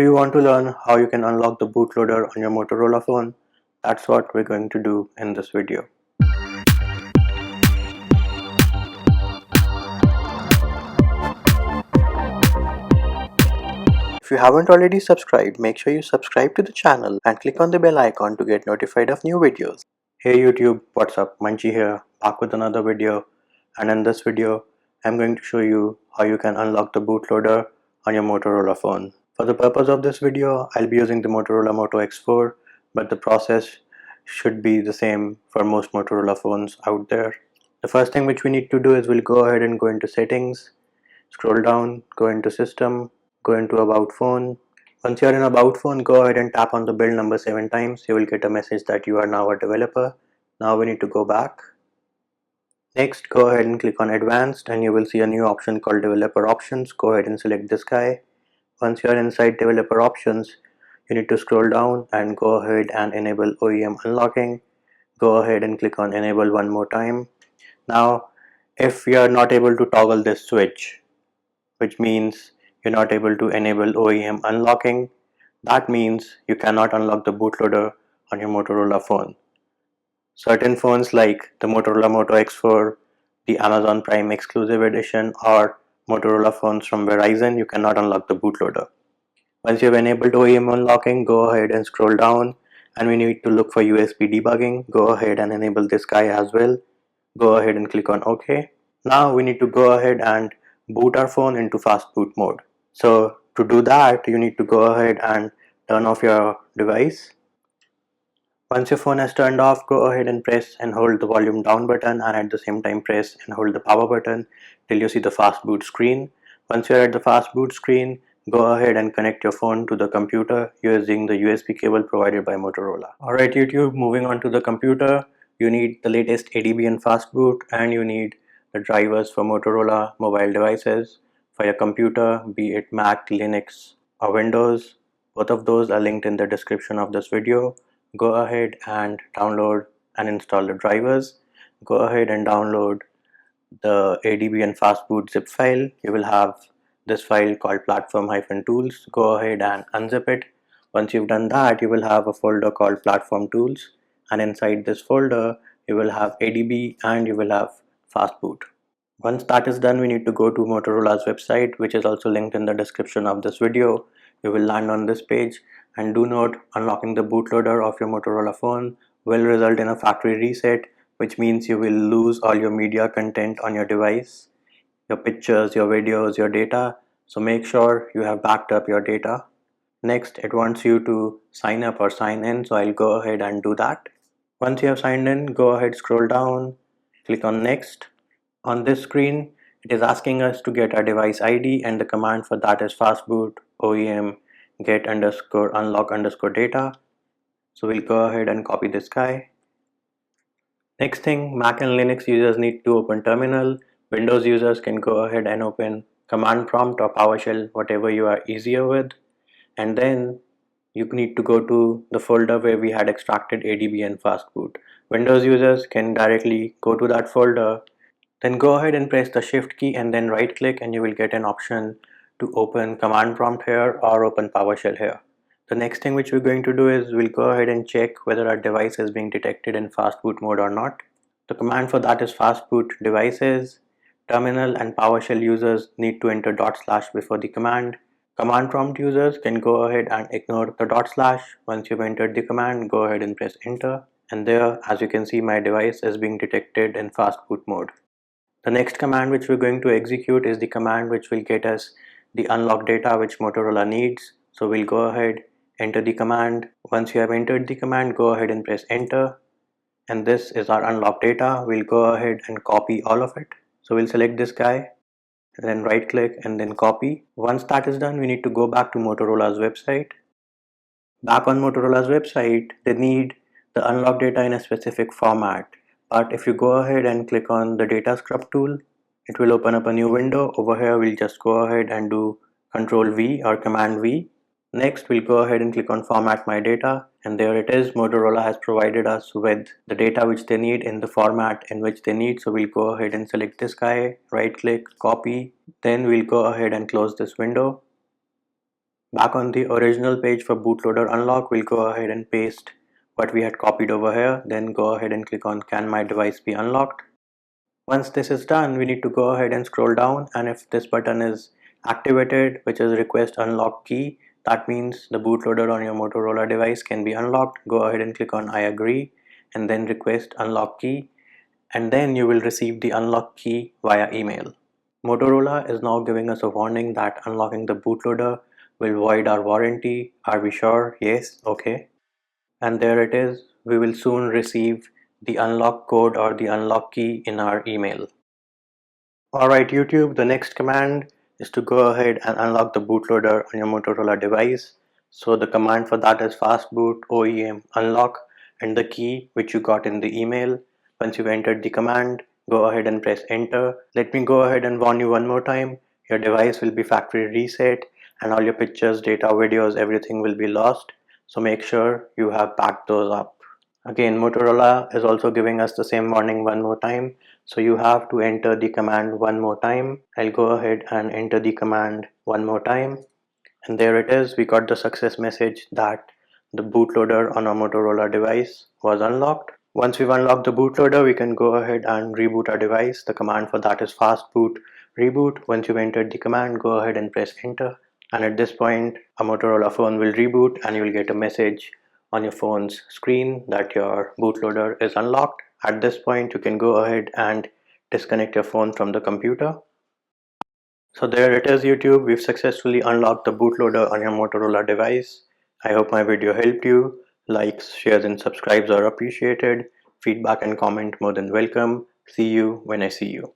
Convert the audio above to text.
Do you want to learn how you can unlock the bootloader on your Motorola phone? That's what we're going to do in this video. If you haven't already subscribed, make sure you subscribe to the channel and click on the bell icon to get notified of new videos. Hey YouTube, what's up? Munchie here, back with another video. And in this video, I'm going to show you how you can unlock the bootloader on your Motorola phone. For the purpose of this video, I'll be using the Motorola Moto X4, but the process should be the same for most Motorola phones out there. The first thing which we need to do is we'll go ahead and go into settings, scroll down, go into system, go into about phone. Once you're in about phone, go ahead and tap on the build number 7 times. You will get a message that you are now a developer. Now we need to go back. Next, go ahead and click on advanced and you will see a new option called developer options. Go ahead and select this guy. Once you are inside developer options, you need to scroll down and go ahead and enable OEM unlocking. Go ahead and click on enable one more time. Now, if you are not able to toggle this switch, which means you're not able to enable OEM unlocking, that means you cannot unlock the bootloader on your Motorola phone. Certain phones like the Motorola Moto X4, the Amazon Prime Exclusive Edition, or Motorola phones from Verizon, you cannot unlock the bootloader. Once you've enabled OEM unlocking, go ahead and scroll down and we need to look for USB debugging. Go ahead and enable this guy as well. Go ahead and click on OK. Now we need to go ahead and boot our phone into Fastboot mode. So to do that, you need to go ahead and turn off your device. Once your phone has turned off, go ahead and press and hold the volume down button and at the same time press and hold the power button till you see the fast boot screen. Once you're at the fast boot screen, go ahead and connect your phone to the computer using the USB cable provided by Motorola. Alright YouTube, moving on to the computer, you need the latest ADB and Fastboot and you need the drivers for Motorola mobile devices. For your computer, be it Mac, Linux or Windows, both of those are linked in the description of this video. Go ahead and download and install the drivers. Go ahead and download the ADB and Fastboot zip file. You will have this file called platform-tools. Go ahead and unzip it. Once you've done that, you will have a folder called platform tools, and inside this folder you will have ADB and you will have Fastboot. Once that is done, we need to go to Motorola's website, which is also linked in the description of this video. You will land on this page, and do note, unlocking the bootloader of your Motorola phone will result in a factory reset, which means you will lose all your media content on your device, your pictures, your videos, your data. So make sure you have backed up your data. Next, it wants you to sign up or sign in, so I'll go ahead and do that. Once you have signed in, go ahead, scroll down, click on next. On this screen, it is asking us to get our device ID, and the command for that is fastboot OEM get underscore unlock underscore data. So we'll go ahead and copy this guy. Next thing, Mac and Linux users need to open terminal. Windows users can go ahead and open command prompt or PowerShell, whatever you are easier with. And then you need to go to the folder where we had extracted ADB and Fastboot. Windows users can directly go to that folder. Then go ahead and press the shift key and then right click and you will get an option to open command prompt here or open PowerShell here. The next thing which we're going to do is we'll go ahead and check whether our device is being detected in fastboot mode or not. The command for that is fastboot devices. Terminal and PowerShell users need to enter / before the command. Command prompt users can go ahead and ignore the /. Once you've entered the command, go ahead and press enter. And there, as you can see, my device is being detected in fastboot mode. The next command which we're going to execute is the command which will get us the unlock data which Motorola needs. So we'll go ahead, enter the command. Once you have entered the command, go ahead and press enter. And this is our unlock data. We'll go ahead and copy all of it. So we'll select this guy, and then right click and then copy. Once that is done, we need to go back to Motorola's website. Back on Motorola's website, they need the unlock data in a specific format. But if you go ahead and click on the data scrub tool, it will open up a new window. Over here, we'll just go ahead and do Control V or Command V. Next, we'll go ahead and click on Format My Data, and there it is. Motorola has provided us with the data which they need in the format in which they need. So we'll go ahead and select this guy, right click, copy. Then we'll go ahead and close this window. Back on the original page for bootloader unlock, we'll go ahead and paste what we had copied over here. Then go ahead and click on can my device be unlocked. Once this is done, we need to go ahead and scroll down, and if this button is activated, which is request unlock key, that means the bootloader on your Motorola device can be unlocked. Go ahead and click on I agree and then request unlock key, and then you will receive the unlock key via email. Motorola is now giving us a warning that unlocking the bootloader will void our warranty. Are we sure? Yes, okay. And there it is. We will soon receive the unlock code or the unlock key in our email. Alright YouTube, the next command is to go ahead and unlock the bootloader on your Motorola device. So the command for that is fastboot OEM unlock and the key which you got in the email. Once you've entered the command, go ahead and press enter. Let me go ahead and warn you one more time. Your device will be factory reset and all your pictures, data, videos, everything will be lost. So make sure you have backed those up. Again, Motorola is also giving us the same warning one more time. So you have to enter the command one more time. I'll go ahead and enter the command one more time. And there it is. We got the success message that the bootloader on our Motorola device was unlocked. Once we've unlocked the bootloader, we can go ahead and reboot our device. The command for that is fastboot reboot. Once you've entered the command, go ahead and press enter. And at this point, a Motorola phone will reboot and you will get a message on your phone's screen that your bootloader is unlocked. At this point, you can go ahead and disconnect your phone from the computer. So there it is YouTube, we've successfully unlocked the bootloader on your Motorola device. I hope my video helped you. Likes, shares and subscribes are appreciated. Feedback and comment more than welcome. See you when I see you.